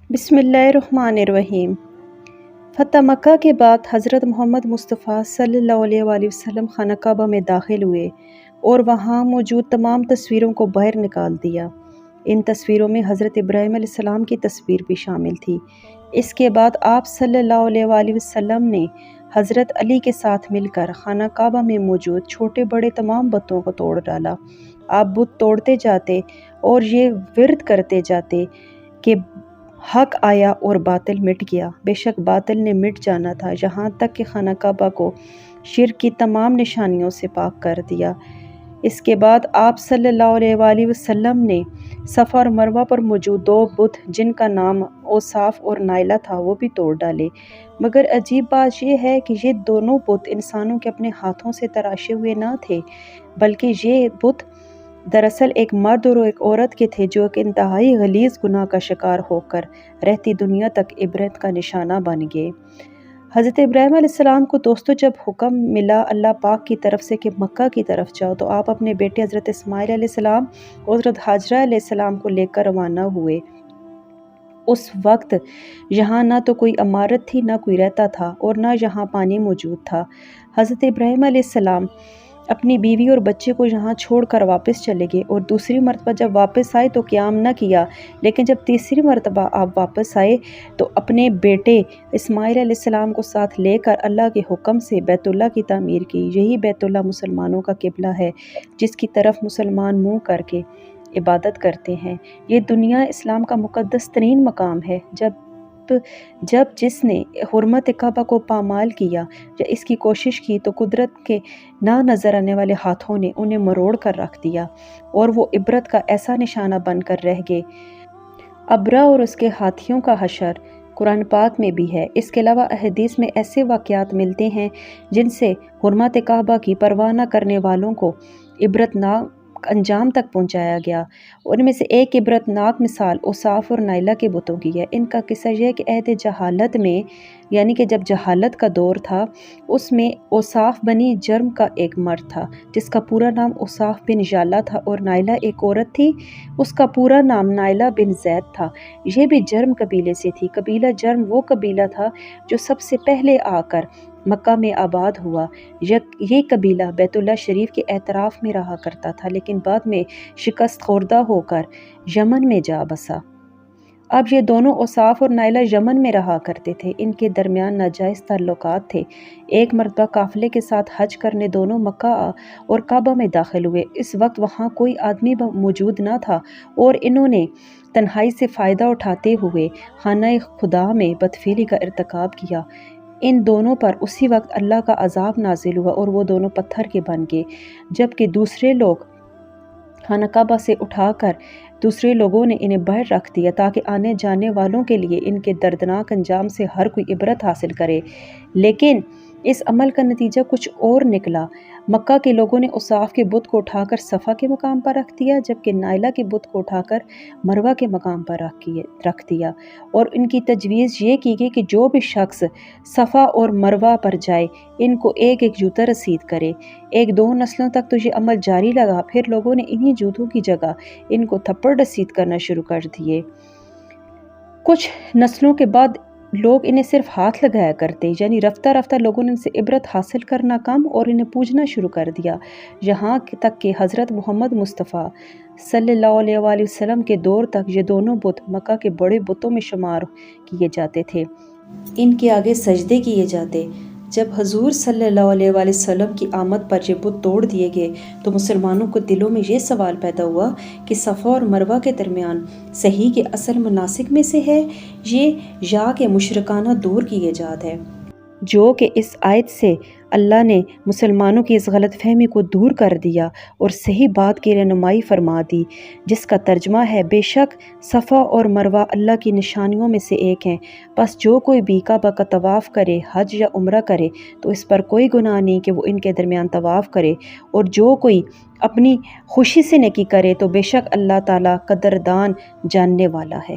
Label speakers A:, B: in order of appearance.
A: بسم اللہ الرحمن الرحیم۔ فتح مکہ کے بعد حضرت محمد مصطفیٰ صلی اللہ علیہ وآلہ وسلم خانہ کعبہ میں داخل ہوئے اور وہاں موجود تمام تصویروں کو باہر نکال دیا۔ ان تصویروں میں حضرت ابراہیم علیہ السلام کی تصویر بھی شامل تھی۔ اس کے بعد آپ صلی اللہ علیہ وآلہ وسلم نے حضرت علی کے ساتھ مل کر خانہ کعبہ میں موجود چھوٹے بڑے تمام بتوں کو توڑ ڈالا۔ آپ بت توڑتے جاتے اور یہ ورد کرتے جاتے کہ حق آیا اور باطل مٹ گیا۔ بے شک باطل نے مٹ جانا تھا، یہاں تک کہ خانہ کعبہ کو شرک کی تمام نشانیوں سے پاک کر دیا۔ اس کے بعد آپ صلی اللہ علیہ وآلہ وسلم نے صفا اور مروہ پر موجود دو بت جن کا نام اوصاف اور نائلہ تھا وہ بھی توڑ ڈالے۔ مگر عجیب بات یہ ہے کہ یہ دونوں بت انسانوں کے اپنے ہاتھوں سے تراشے ہوئے نہ تھے، بلکہ یہ بت دراصل ایک مرد اور ایک عورت کے تھے جو ایک انتہائی غلیظ گناہ کا شکار ہو کر رہتی دنیا تک عبرت کا نشانہ بن گئے۔ حضرت ابراہیم علیہ السلام کو دوستو جب حکم ملا اللہ پاک کی طرف سے کہ مکہ کی طرف جاؤ تو آپ اپنے بیٹے حضرت اسماعیل علیہ السلام اور حضرت ہاجرہ علیہ السلام کو لے کر روانہ ہوئے۔ اس وقت یہاں نہ تو کوئی عمارت تھی، نہ کوئی رہتا تھا اور نہ یہاں پانی موجود تھا۔ حضرت ابراہیم علیہ السلام اپنی بیوی اور بچے کو یہاں چھوڑ کر واپس چلے گئے اور دوسری مرتبہ جب واپس آئے تو قیام نہ کیا، لیکن جب تیسری مرتبہ آپ واپس آئے تو اپنے بیٹے اسماعیل علیہ السلام کو ساتھ لے کر اللہ کے حکم سے بیت اللہ کی تعمیر کی۔ یہی بیت اللہ مسلمانوں کا قبلہ ہے جس کی طرف مسلمان منہ کر کے عبادت کرتے ہیں۔ یہ دنیا اسلام کا مقدس ترین مقام ہے۔ جب جس نے حرمت کعبہ کو پامال کیا یا اس کی کوشش کی تو قدرت کے نہ نظر آنے والے ہاتھوں نے انہیں مروڑ کر رکھ دیا اور وہ عبرت کا ایسا نشانہ بن کر رہ گئے۔ ابرہ اور اس کے ہاتھیوں کا حشر قرآن پاک میں بھی ہے۔ اس کے علاوہ احادیث میں ایسے واقعات ملتے ہیں جن سے حرمت کعبہ کی پرواہ نہ کرنے والوں کو عبرت ناک انجام تک پہنچایا گیا۔ ان میں سے ایک عبرت ناک مثال اوصاف اور نائلہ کے بتوں کی ہے۔ ان کا قصہ یہ ہے کہ عہد جہالت میں، یعنی کہ جب جہالت کا دور تھا، اس میں اوصاف بنی جرم کا ایک مرد تھا جس کا پورا نام اوصاف بن یالہ تھا اور نائلہ ایک عورت تھی، اس کا پورا نام نائلہ بن زید تھا۔ یہ بھی جرم قبیلے سے تھی۔ قبیلہ جرم وہ قبیلہ تھا جو سب سے پہلے آ کر مکہ میں آباد ہوا۔ یہ قبیلہ بیت اللہ شریف کے اعتراف میں رہا کرتا تھا لیکن بعد میں شکست خوردہ ہو کر یمن میں جا بسا۔ اب یہ دونوں اوصاف اور نائلہ یمن میں رہا کرتے تھے۔ ان کے درمیان ناجائز تعلقات تھے۔ ایک مرتبہ قافلے کے ساتھ حج کرنے دونوں مکہ اور کعبہ میں داخل ہوئے۔ اس وقت وہاں کوئی آدمی موجود نہ تھا اور انہوں نے تنہائی سے فائدہ اٹھاتے ہوئے خانہ خدا میں بدفعلی کا ارتکاب کیا۔ ان دونوں پر اسی وقت اللہ کا عذاب نازل ہوا اور وہ دونوں پتھر کے بن گئے، جبکہ دوسرے لوگ خانہ کعبہ سے اٹھا کر دوسرے لوگوں نے انہیں باہر رکھ دیا تاکہ آنے جانے والوں کے لیے ان کے دردناک انجام سے ہر کوئی عبرت حاصل کرے، لیکن اس عمل کا نتیجہ کچھ اور نکلا۔ مکہ کے لوگوں نے اوصاف کے بت کو اٹھا کر صفا کے مقام پر رکھ دیا، جبکہ نائلہ کے بت کو اٹھا کر مروہ کے مقام پر رکھ دیا، اور ان کی تجویز یہ کی گئی کہ جو بھی شخص صفا اور مروہ پر جائے ان کو ایک ایک جوتا رسید کرے۔ ایک دو نسلوں تک تو یہ عمل جاری لگا، پھر لوگوں نے انہی جوتوں کی جگہ ان کو تھپڑ رسید کرنا شروع کر دیے۔ کچھ نسلوں کے بعد لوگ انہیں صرف ہاتھ لگایا کرتے، یعنی رفتہ رفتہ لوگوں نے ان سے عبرت حاصل کرنا کم اور انہیں پوجنا شروع کر دیا، یہاں تک کہ حضرت محمد مصطفیٰ صلی اللہ علیہ وآلہ وسلم کے دور تک یہ دونوں بت مکہ کے بڑے بتوں میں شمار کیے جاتے تھے۔ ان کے آگے سجدے کیے جاتے۔ جب حضور صلی اللہ علیہ وآلہ وسلم کی آمد پر یہ بت توڑ دیے گئے تو مسلمانوں کو دلوں میں یہ سوال پیدا ہوا کہ صفا اور مروہ کے درمیان صحیح کے اصل مناسک میں سے ہے یہ یا کہ مشرکانہ دور کی ایجاد ہے، جو کہ اس آیت سے اللہ نے مسلمانوں کی اس غلط فہمی کو دور کر دیا اور صحیح بات کی رہنمائی فرما دی، جس کا ترجمہ ہے بے شک صفا اور مروہ اللہ کی نشانیوں میں سے ایک ہیں، بس جو کوئی بھی کعبہ کا طواف کرے، حج یا عمرہ کرے تو اس پر کوئی گناہ نہیں کہ وہ ان کے درمیان طواف کرے، اور جو کوئی اپنی خوشی سے نیکی کرے تو بے شک اللہ تعالیٰ قدردان جاننے والا ہے۔